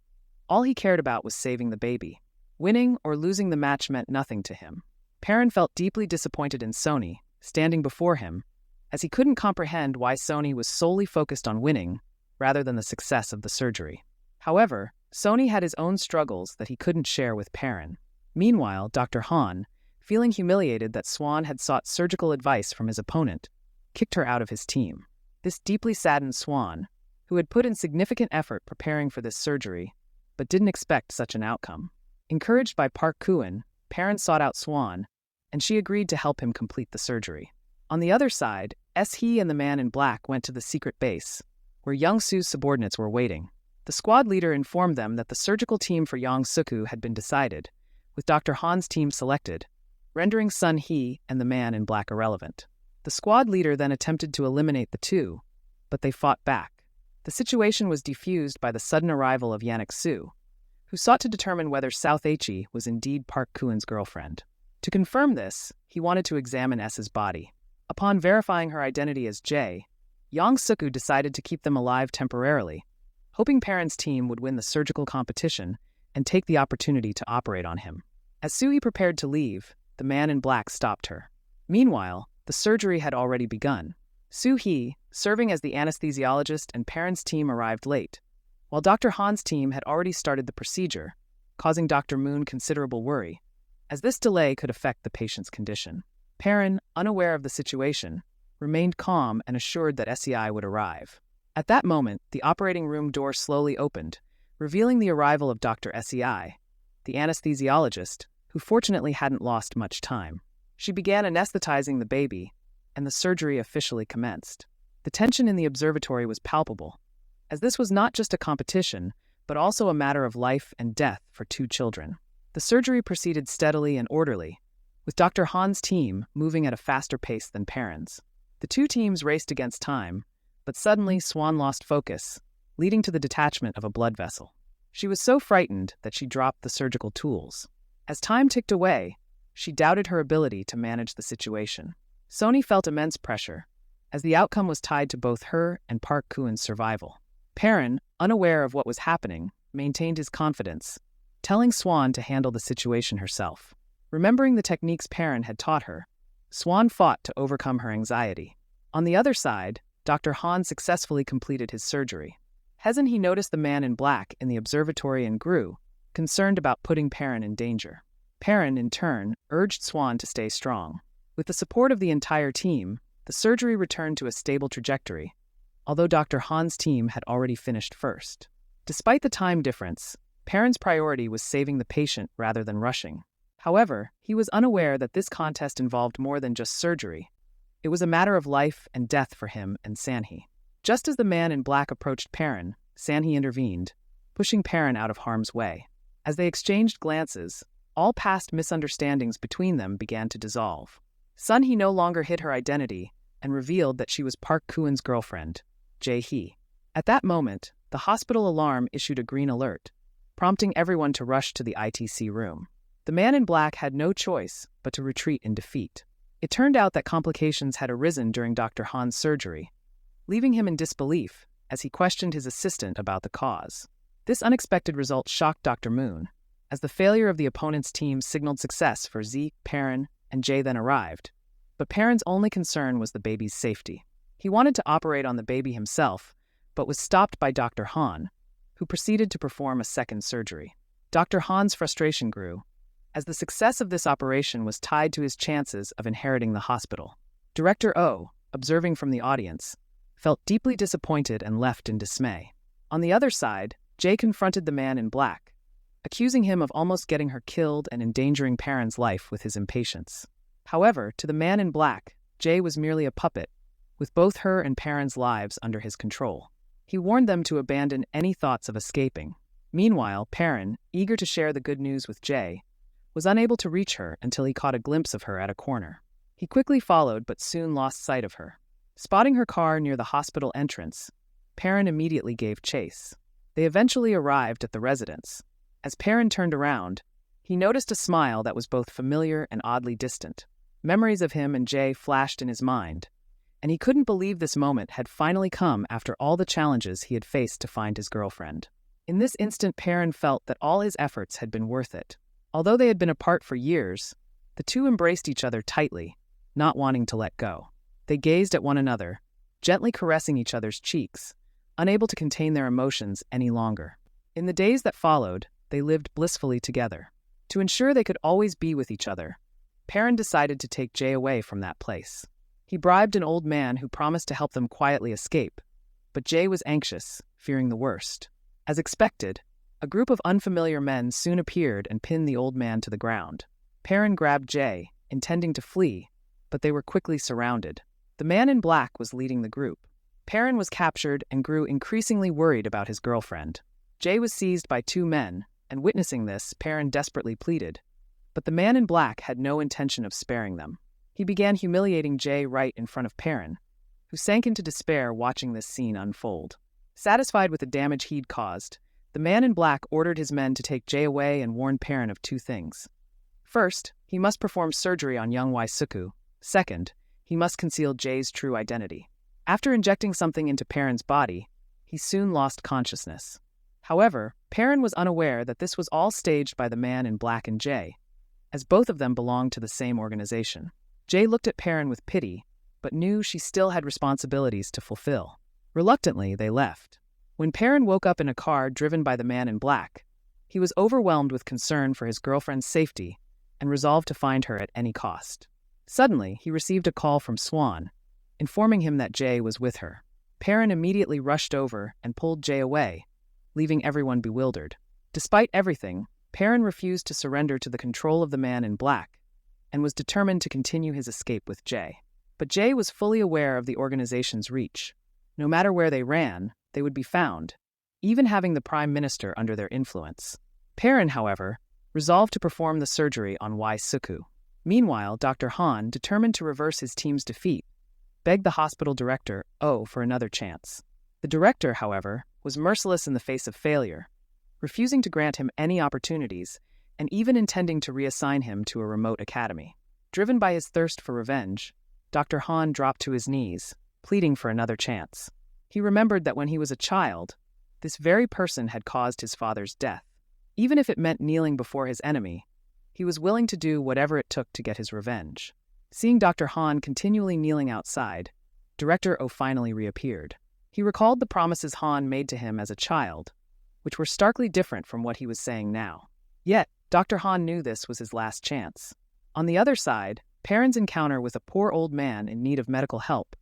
All he cared about was saving the baby. Winning or losing the match meant nothing to him. Perrin felt deeply disappointed in Sony, standing before him, as he couldn't comprehend why Sony was solely focused on winning rather than the success of the surgery. However, Sony had his own struggles that he couldn't share with Perrin. Meanwhile, Dr. Han, feeling humiliated that Swan had sought surgical advice from his opponent, kicked her out of his team. This deeply saddened Swan, who had put in significant effort preparing for this surgery, but didn't expect such an outcome. Encouraged by Park Koo-in, parents sought out Swan, and she agreed to help him complete the surgery. On the other side, He and the man in black went to the secret base, where Young-soo's subordinates were waiting. The squad leader informed them that the surgical team for Young-soo had been decided, with Dr. Han's team selected, rendering Sun Hee and the man in black irrelevant. The squad leader then attempted to eliminate the two, but they fought back. The situation was defused by the sudden arrival of Yannick Soo, who sought to determine whether South Hee was indeed Park Koo-in's girlfriend. To confirm this, he wanted to examine S's body. Upon verifying her identity as Jae, Young-soo decided to keep them alive temporarily, hoping Perrin's team would win the surgical competition and take the opportunity to operate on him. As Soo-hee prepared to leave, the man in black stopped her. Meanwhile, the surgery had already begun. Soo-hee, serving as the anesthesiologist, and Perrin's team arrived late, while Dr. Han's team had already started the procedure, causing Dr. Moon considerable worry, as this delay could affect the patient's condition. Perrin, unaware of the situation, remained calm and assured that SEI would arrive. At that moment, the operating room door slowly opened, revealing the arrival of Dr. SEI, the anesthesiologist, who fortunately hadn't lost much time. She began anesthetizing the baby, and the surgery officially commenced. The tension in the observatory was palpable, as this was not just a competition, but also a matter of life and death for two children. The surgery proceeded steadily and orderly, with Dr. Han's team moving at a faster pace than Perrin's. The two teams raced against time, but suddenly Swan lost focus, leading to the detachment of a blood vessel. She was so frightened that she dropped the surgical tools. As time ticked away, she doubted her ability to manage the situation. Sony felt immense pressure, as the outcome was tied to both her and Park Koo-in's survival. Perrin, unaware of what was happening, maintained his confidence, telling Swan to handle the situation herself. Remembering the techniques Perrin had taught her, Swan fought to overcome her anxiety. On the other side, Dr. Han successfully completed his surgery. He noticed the man in black in the observatory and grew, concerned about putting Perrin in danger. Perrin, in turn, urged Swan to stay strong. With the support of the entire team, the surgery returned to a stable trajectory, although Dr. Han's team had already finished first. Despite the time difference, Perrin's priority was saving the patient rather than rushing. However, he was unaware that this contest involved more than just surgery. It was a matter of life and death for him and Sanhee. Just as the man in black approached Perrin, Sanhee intervened, pushing Perrin out of harm's way. As they exchanged glances, all past misunderstandings between them began to dissolve. Sun-hee no longer hid her identity and revealed that she was Park Koo-in's girlfriend, Jae-hee. At that moment, the hospital alarm issued a green alert, prompting everyone to rush to the ITC room. The man in black had no choice but to retreat in defeat. It turned out that complications had arisen during Dr. Han's surgery, leaving him in disbelief as he questioned his assistant about the cause. This unexpected result shocked Dr. Moon, as the failure of the opponent's team signaled success for Z, Perrin, and Jae then arrived. But Perrin's only concern was the baby's safety. He wanted to operate on the baby himself, but was stopped by Dr. Han, who proceeded to perform a second surgery. Dr. Han's frustration grew, as the success of this operation was tied to his chances of inheriting the hospital. Director Oh, observing from the audience, felt deeply disappointed and left in dismay. On the other side, Jae confronted the man in black, accusing him of almost getting her killed and endangering Perrin's life with his impatience. However, to the man in black, Jae was merely a puppet, with both her and Perrin's lives under his control. He warned them to abandon any thoughts of escaping. Meanwhile, Perrin, eager to share the good news with Jae, was unable to reach her until he caught a glimpse of her at a corner. He quickly followed but soon lost sight of her. Spotting her car near the hospital entrance, Perrin immediately gave chase. They eventually arrived at the residence. As Perrin turned around, he noticed a smile that was both familiar and oddly distant. Memories of him and Jae flashed in his mind, and he couldn't believe this moment had finally come after all the challenges he had faced to find his girlfriend. In this instant, Perrin felt that all his efforts had been worth it. Although they had been apart for years, the two embraced each other tightly, not wanting to let go. They gazed at one another, gently caressing each other's cheeks, unable to contain their emotions any longer. In the days that followed, they lived blissfully together. To ensure they could always be with each other, Perrin decided to take Jae away from that place. He bribed an old man who promised to help them quietly escape, but Jae was anxious, fearing the worst. As expected, A group of unfamiliar men soon appeared and pinned the old man to the ground. Perrin grabbed Jay, intending to flee, but they were quickly surrounded. The man in black was leading the group. Perrin was captured and grew increasingly worried about his girlfriend. Jay was seized by two men, and witnessing this, Perrin desperately pleaded. But the man in black had no intention of sparing them. He began humiliating Jay right in front of Perrin, who sank into despair watching this scene unfold. Satisfied with the damage he'd caused, the man in black ordered his men to take Jay away and warned Perrin of two things. First, he must perform surgery on young Waisuku. Second, he must conceal Jay's true identity. After injecting something into Perrin's body, he soon lost consciousness. However, Perrin was unaware that this was all staged by the man in black and Jay, as both of them belonged to the same organization. Jay looked at Perrin with pity, but knew she still had responsibilities to fulfill. Reluctantly, they left. When Perrin woke up in a car driven by the man in black, he was overwhelmed with concern for his girlfriend's safety and resolved to find her at any cost. Suddenly, he received a call from Swan, informing him that Jay was with her. Perrin immediately rushed over and pulled Jay away, leaving everyone bewildered. Despite everything, Perrin refused to surrender to the control of the man in black and was determined to continue his escape with Jay. But Jay was fully aware of the organization's reach. No matter where they ran, they would be found, even having the Prime Minister under their influence. Perrin, however, resolved to perform the surgery on Waisuku. Meanwhile, Dr. Han, determined to reverse his team's defeat, begged the hospital director, Oh, for another chance. The director, however, was merciless in the face of failure, refusing to grant him any opportunities and even intending to reassign him to a remote academy. Driven by his thirst for revenge, Dr. Han dropped to his knees, pleading for another chance. He remembered that when he was a child, this very person had caused his father's death. Even if it meant kneeling before his enemy, he was willing to do whatever it took to get his revenge. Seeing Dr. Han continually kneeling outside, Director O finally reappeared. He recalled the promises Han made to him as a child, which were starkly different from what he was saying now. Yet, Dr. Han knew this was his last chance. On the other side, Perrin's encounter with a poor old man in need of medical help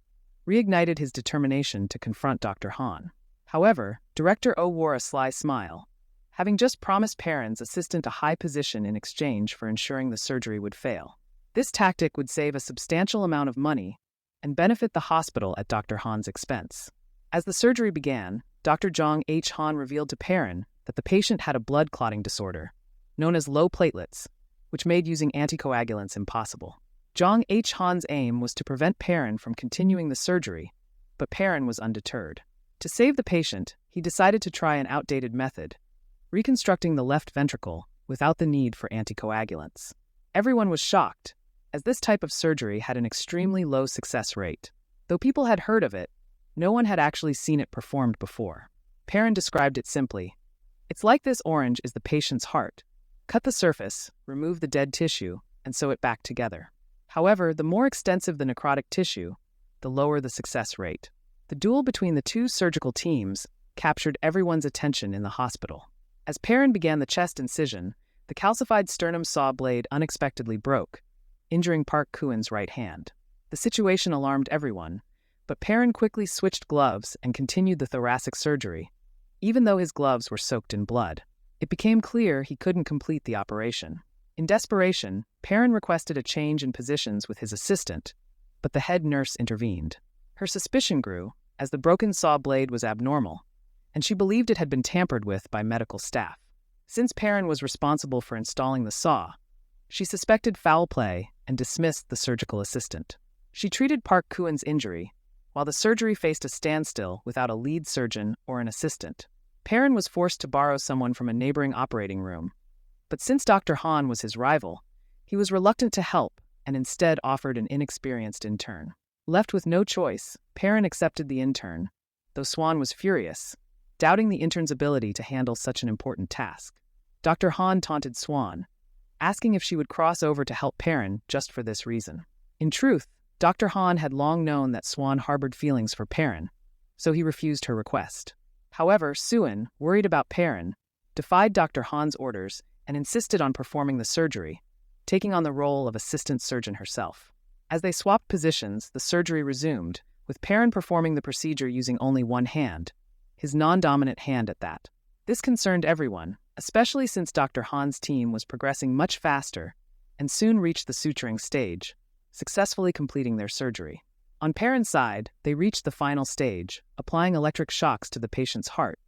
reignited his determination to confront Dr. Han. However, Director O wore a sly smile, having just promised Perrin's assistant a high position in exchange for ensuring the surgery would fail. This tactic would save a substantial amount of money and benefit the hospital at Dr. Han's expense. As the surgery began, Dr. Jong H. Han revealed to Perrin that the patient had a blood clotting disorder, known as low platelets, which made using anticoagulants impossible. Jong H. Han's aim was to prevent Perrin from continuing the surgery, but Perrin was undeterred. To save the patient, he decided to try an outdated method, reconstructing the left ventricle without the need for anticoagulants. Everyone was shocked, as this type of surgery had an extremely low success rate. Though people had heard of it, no one had actually seen it performed before. Perrin described it simply. It's like this orange is the patient's heart. Cut the surface, remove the dead tissue, and sew it back together. However, the more extensive the necrotic tissue, the lower the success rate. The duel between the two surgical teams captured everyone's attention in the hospital. As Perrin began the chest incision, the calcified sternum saw blade unexpectedly broke, injuring Park Kuen's right hand. The situation alarmed everyone, but Perrin quickly switched gloves and continued the thoracic surgery, even though his gloves were soaked in blood. It became clear he couldn't complete the operation. In desperation, Perrin requested a change in positions with his assistant, but the head nurse intervened. Her suspicion grew, as the broken saw blade was abnormal, and she believed it had been tampered with by medical staff. Since Perrin was responsible for installing the saw, she suspected foul play and dismissed the surgical assistant. She treated Park Kuen's injury, while the surgery faced a standstill without a lead surgeon or an assistant. Perrin was forced to borrow someone from a neighboring operating room, but since Dr. Han was his rival, he was reluctant to help and instead offered an inexperienced intern. Left with no choice, Perrin accepted the intern, though Swan was furious, doubting the intern's ability to handle such an important task. Dr. Han taunted Swan, asking if she would cross over to help Perrin just for this reason. In truth, Dr. Han had long known that Swan harbored feelings for Perrin, so he refused her request. However, Suen, worried about Perrin, defied Dr. Han's orders and insisted on performing the surgery, taking on the role of assistant surgeon herself. As they swapped positions, the surgery resumed, with Perrin performing the procedure using only one hand, his non-dominant hand at that. This concerned everyone, especially since Dr. Han's team was progressing much faster and soon reached the suturing stage, successfully completing their surgery. On Perrin's side, they reached the final stage, applying electric shocks to the patient's heart,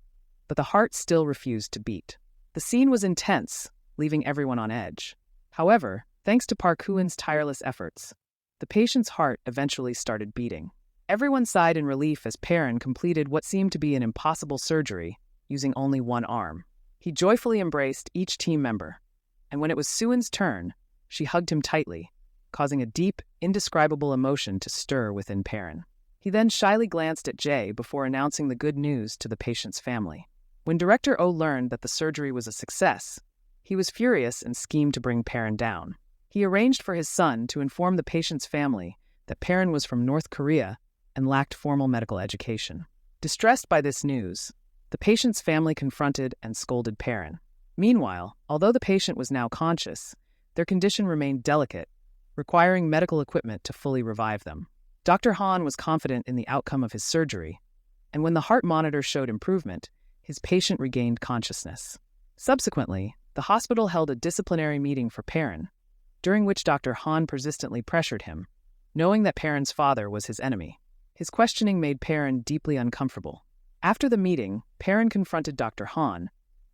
but the heart still refused to beat. The scene was intense, leaving everyone on edge. However, thanks to Park Hoon's tireless efforts, the patient's heart eventually started beating. Everyone sighed in relief as Perrin completed what seemed to be an impossible surgery using only one arm. He joyfully embraced each team member, and when it was Suin's turn, she hugged him tightly, causing a deep, indescribable emotion to stir within Perrin. He then shyly glanced at Jay before announcing the good news to the patient's family. When Director Oh learned that the surgery was a success, he was furious and schemed to bring Perrin down. He arranged for his son to inform the patient's family that Perrin was from North Korea and lacked formal medical education. Distressed by this news, the patient's family confronted and scolded Perrin. Meanwhile, although the patient was now conscious, their condition remained delicate, requiring medical equipment to fully revive them. Dr. Han was confident in the outcome of his surgery, and when the heart monitor showed improvement, his patient regained consciousness. Subsequently, the hospital held a disciplinary meeting for Perrin, during which Dr. Han persistently pressured him, knowing that Perrin's father was his enemy. His questioning made Perrin deeply uncomfortable. After the meeting, Perrin confronted Dr. Han,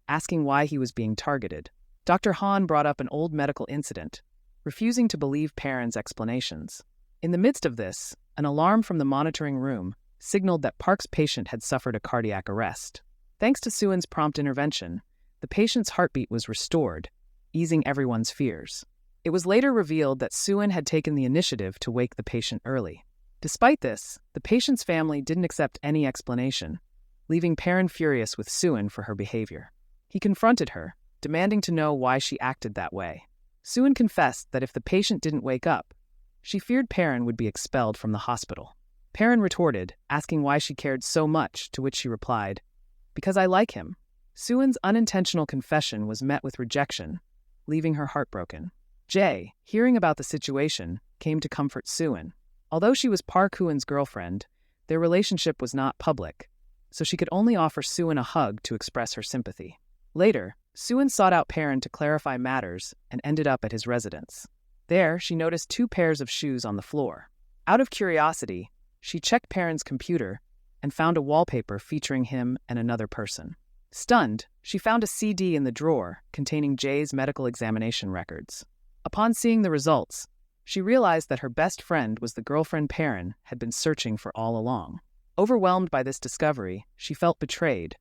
asking why he was being targeted. Dr. Han brought up an old medical incident, refusing to believe Perrin's explanations. In the midst of this, an alarm from the monitoring room signaled that Park's patient had suffered a cardiac arrest. Thanks to Suin's prompt intervention, the patient's heartbeat was restored, easing everyone's fears. It was later revealed that Suin had taken the initiative to wake the patient early. Despite this, the patient's family didn't accept any explanation, leaving Perrin furious with Suin for her behavior. He confronted her, demanding to know why she acted that way. Suin confessed that if the patient didn't wake up, she feared Perrin would be expelled from the hospital. Perrin retorted, asking why she cared so much, to which she replied, "Because I like him." Suin's unintentional confession was met with rejection, leaving her heartbroken. Jay, hearing about the situation, came to comfort Suin. Although she was Park Hoon's girlfriend, their relationship was not public, so she could only offer Suin a hug to express her sympathy. Later, Suin sought out Perrin to clarify matters and ended up at his residence. There, she noticed 2 pairs of shoes on the floor. Out of curiosity, she checked Perrin's computer and found a wallpaper featuring him and another person. Stunned, she found a CD in the drawer containing Jay's medical examination records. Upon seeing the results, she realized that her best friend was the girlfriend Perrin had been searching for all along. Overwhelmed by this discovery, she felt betrayed,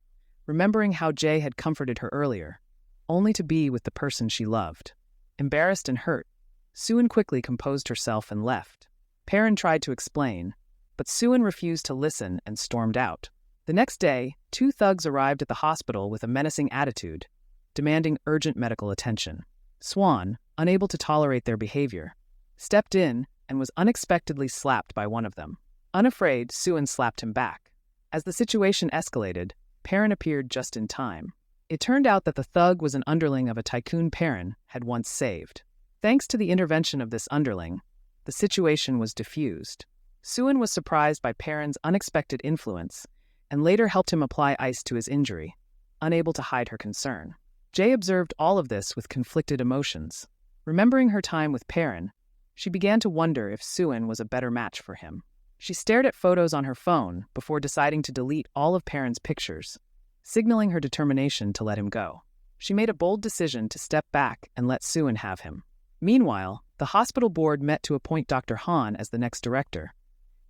remembering how Jay had comforted her earlier, only to be with the person she loved. Embarrassed and hurt, Suin quickly composed herself and left. Perrin tried to explain, but Suin refused to listen and stormed out. The next day, 2 thugs arrived at the hospital with a menacing attitude, demanding urgent medical attention. Swan, unable to tolerate their behavior, stepped in and was unexpectedly slapped by one of them. Unafraid, Suin slapped him back. As the situation escalated, Perrin appeared just in time. It turned out that the thug was an underling of a tycoon Perrin had once saved. Thanks to the intervention of this underling, the situation was diffused. Suin was surprised by Perrin's unexpected influence and later helped him apply ice to his injury, unable to hide her concern. Jay observed all of this with conflicted emotions. Remembering her time with Perrin, she began to wonder if Suin was a better match for him. She stared at photos on her phone before deciding to delete all of Perrin's pictures, signaling her determination to let him go. She made a bold decision to step back and let Suin have him. Meanwhile, the hospital board met to appoint Dr. Han as the next director,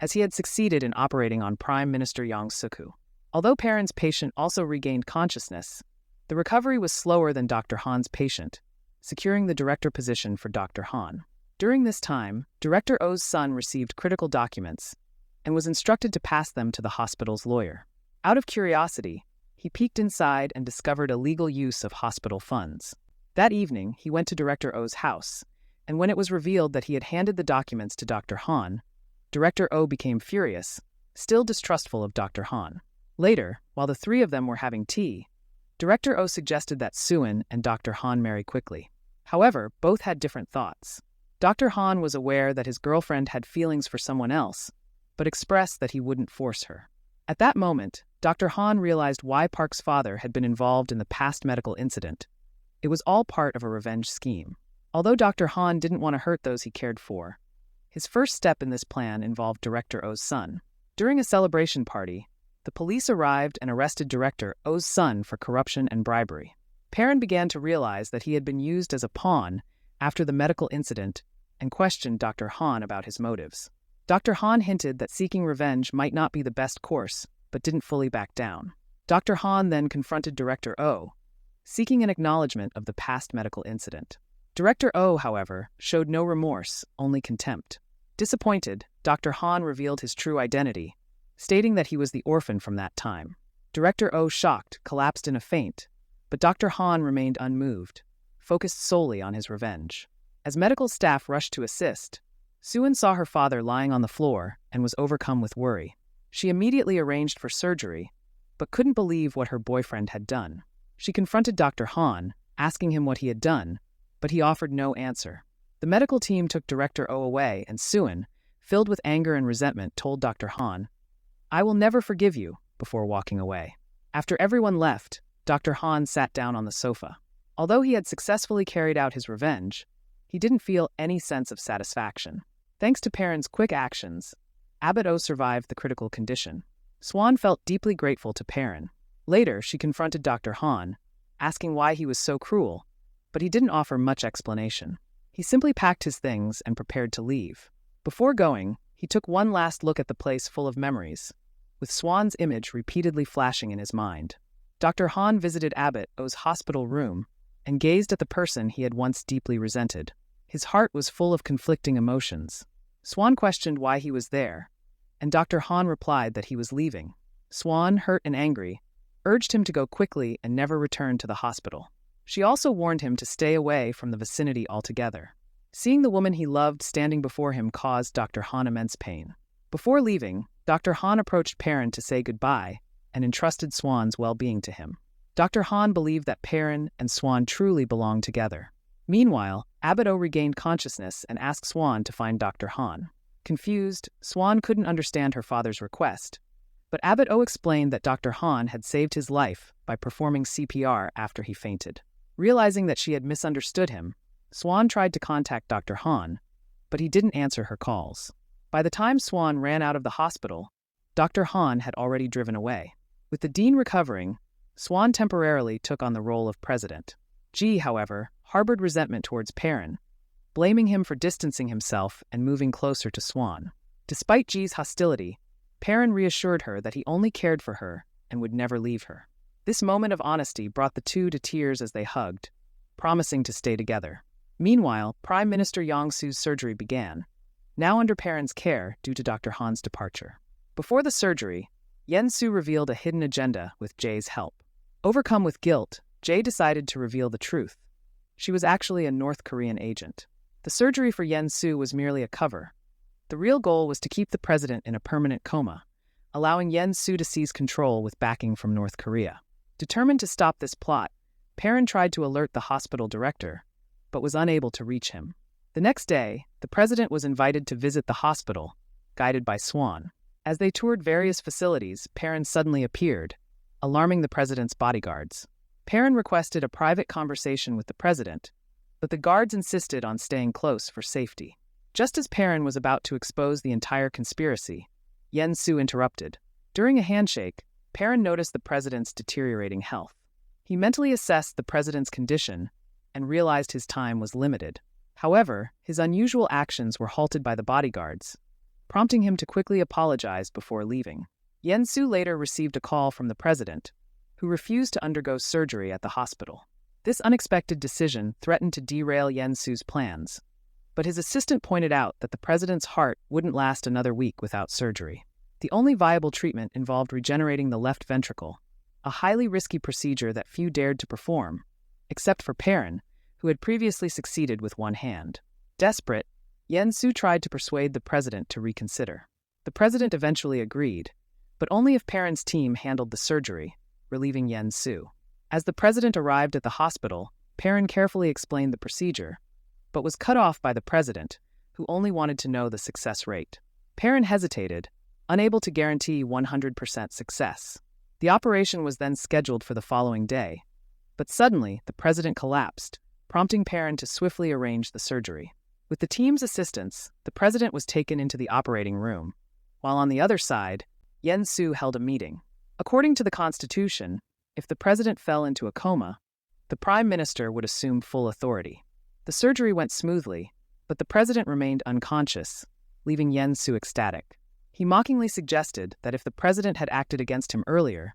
as he had succeeded in operating on Prime Minister Yang Suk-woo. Although Perrin's patient also regained consciousness, the recovery was slower than Dr. Han's patient, securing the director position for Dr. Han. During this time, Director Oh's son received critical documents and was instructed to pass them to the hospital's lawyer. Out of curiosity, he peeked inside and discovered illegal use of hospital funds. That evening, he went to Director Oh's house, and when it was revealed that he had handed the documents to Dr. Han, Director Oh became furious, still distrustful of Dr. Han. Later, while the 3 of them were having tea, Director Oh suggested that Suin and Dr. Han marry quickly. However, both had different thoughts. Dr. Han was aware that his girlfriend had feelings for someone else, but expressed that he wouldn't force her. At that moment, Dr. Han realized why Park's father had been involved in the past medical incident. It was all part of a revenge scheme. Although Dr. Han didn't want to hurt those he cared for, his first step in this plan involved Director Oh's son. During a celebration party, the police arrived and arrested Director Oh's son for corruption and bribery. Perrin began to realize that he had been used as a pawn after the medical incident and questioned Dr. Han about his motives. Dr. Han hinted that seeking revenge might not be the best course, but didn't fully back down. Dr. Han then confronted Director Oh, seeking an acknowledgement of the past medical incident. Director Oh, however, showed no remorse, only contempt. Disappointed, Dr. Han revealed his true identity, stating that he was the orphan from that time. Director Oh, shocked, collapsed in a faint, but Dr. Han remained unmoved, focused solely on his revenge. As medical staff rushed to assist, Suin saw her father lying on the floor and was overcome with worry. She immediately arranged for surgery, but couldn't believe what her boyfriend had done. She confronted Dr. Han, asking him what he had done, but he offered no answer. The medical team took Director Oh away, and Suin, filled with anger and resentment, told Dr. Han, "I will never forgive you," before walking away. After everyone left, Dr. Han sat down on the sofa. Although he had successfully carried out his revenge, he didn't feel any sense of satisfaction. Thanks to Perrin's quick actions, Abbot Oh survived the critical condition. Swan felt deeply grateful to Perrin. Later, she confronted Dr. Han, asking why he was so cruel, but he didn't offer much explanation. He simply packed his things and prepared to leave. Before going, he took one last look at the place full of memories, with Swan's image repeatedly flashing in his mind. Dr. Han visited Abbot Oh's hospital room and gazed at the person he had once deeply resented. His heart was full of conflicting emotions. Swan questioned why he was there, and Dr. Han replied that he was leaving. Swan, hurt and angry, urged him to go quickly and never return to the hospital. She also warned him to stay away from the vicinity altogether. Seeing the woman he loved standing before him caused Dr. Han immense pain. Before leaving, Dr. Han approached Perrin to say goodbye and entrusted Swan's well-being to him. Dr. Han believed that Perrin and Swan truly belonged together. Meanwhile, Abbot Oh regained consciousness and asked Swan to find Dr. Han. Confused, Swan couldn't understand her father's request, but Abbot Oh explained that Dr. Han had saved his life by performing CPR after he fainted. Realizing that she had misunderstood him, Swan tried to contact Dr. Han, but he didn't answer her calls. By the time Swan ran out of the hospital, Dr. Han had already driven away. With the dean recovering, Swan temporarily took on the role of president. Ji, however, harbored resentment towards Perrin, blaming him for distancing himself and moving closer to Swan. Despite Ji's hostility, Perrin reassured her that he only cared for her and would never leave her. This moment of honesty brought the two to tears as they hugged, promising to stay together. Meanwhile, Prime Minister Yang Su's surgery began, now under Perrin's care due to Dr. Han's departure. Before the surgery, Yen Su revealed a hidden agenda with Jae's help. Overcome with guilt, Jae decided to reveal the truth. She was actually a North Korean agent. The surgery for Yen Su was merely a cover. The real goal was to keep the president in a permanent coma, allowing Yen Su to seize control with backing from North Korea. Determined to stop this plot, Perrin tried to alert the hospital director, but was unable to reach him. The next day, the president was invited to visit the hospital, guided by Swan. As they toured various facilities, Perrin suddenly appeared, alarming the president's bodyguards. Perrin requested a private conversation with the president, but the guards insisted on staying close for safety. Just as Perrin was about to expose the entire conspiracy, Yen Su interrupted. During a handshake, Perrin noticed the president's deteriorating health. He mentally assessed the president's condition and realized his time was limited. However, his unusual actions were halted by the bodyguards, prompting him to quickly apologize before leaving. Yen Su later received a call from the president, who refused to undergo surgery at the hospital. This unexpected decision threatened to derail Yen Su's plans, but his assistant pointed out that the president's heart wouldn't last another week without surgery. The only viable treatment involved regenerating the left ventricle, a highly risky procedure that few dared to perform, except for Perrin, who had previously succeeded with one hand. Desperate, Yen Su tried to persuade the president to reconsider. The president eventually agreed, but only if Perrin's team handled the surgery, relieving Yen Su. As the president arrived at the hospital, Perrin carefully explained the procedure, but was cut off by the president, who only wanted to know the success rate. Perrin hesitated, unable to guarantee 100% success. The operation was then scheduled for the following day, but suddenly the president collapsed, prompting Perrin to swiftly arrange the surgery. With the team's assistance, the president was taken into the operating room, while on the other side, Yen Su held a meeting. According to the Constitution, if the president fell into a coma, the prime minister would assume full authority. The surgery went smoothly, but the president remained unconscious, leaving Yen Su ecstatic. He mockingly suggested that if the president had acted against him earlier,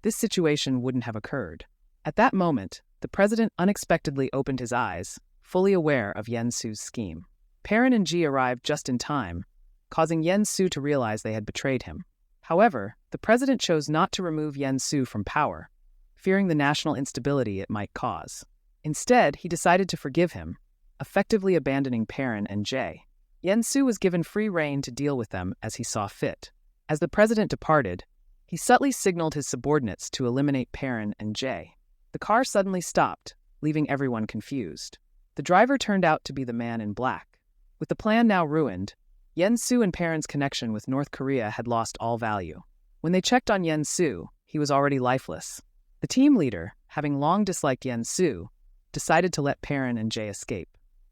this situation wouldn't have occurred. At that moment, the president unexpectedly opened his eyes, fully aware of Yen Su's scheme. Perrin and Ji arrived just in time, causing Yen Su to realize they had betrayed him. However, the president chose not to remove Yen Su from power, fearing the national instability it might cause. Instead, he decided to forgive him, effectively abandoning Perrin and Jay. Yen Su was given free rein to deal with them as he saw fit. As the president departed, he subtly signaled his subordinates to eliminate Perrin and Jay. The car suddenly stopped, leaving everyone confused. The driver turned out to be the man in black. With the plan now ruined, Yen Su and Perrin's connection with North Korea had lost all value. When they checked on Yen Su, he was already lifeless. The team leader, having long disliked Yen Su, decided to let Perrin and Jay escape.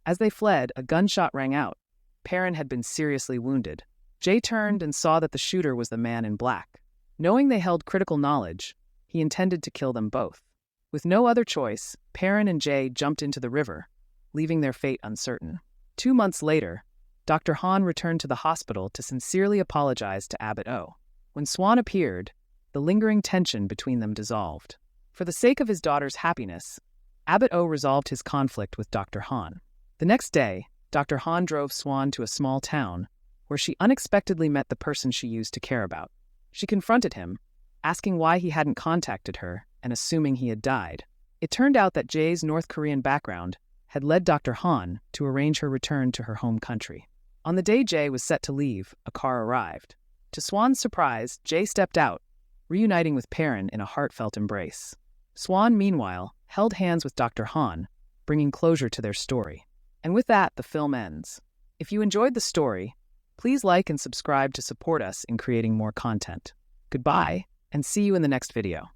As they fled, a gunshot rang out. Perrin had been seriously wounded. Jay turned and saw that the shooter was the man in black. Knowing they held critical knowledge, he intended to kill them both. With no other choice, Perrin and Jay jumped into the river, leaving their fate uncertain. 2 months later, Dr. Han returned to the hospital to sincerely apologize to Abbott O. When Swan appeared, the lingering tension between them dissolved. For the sake of his daughter's happiness, Abbott O resolved his conflict with Dr. Han. The next day, Dr. Han drove Swan to a small town, where she unexpectedly met the person she used to care about. She confronted him, asking why he hadn't contacted her and assuming he had died. It turned out that Jay's North Korean background had led Dr. Han to arrange her return to her home country. On the day Jay was set to leave, a car arrived. To Swan's surprise, Jay stepped out, reuniting with Perrin in a heartfelt embrace. Swan, meanwhile, held hands with Dr. Han, bringing closure to their story. And with that, the film ends. If you enjoyed the story, please like and subscribe to support us in creating more content. Goodbye, and see you in the next video.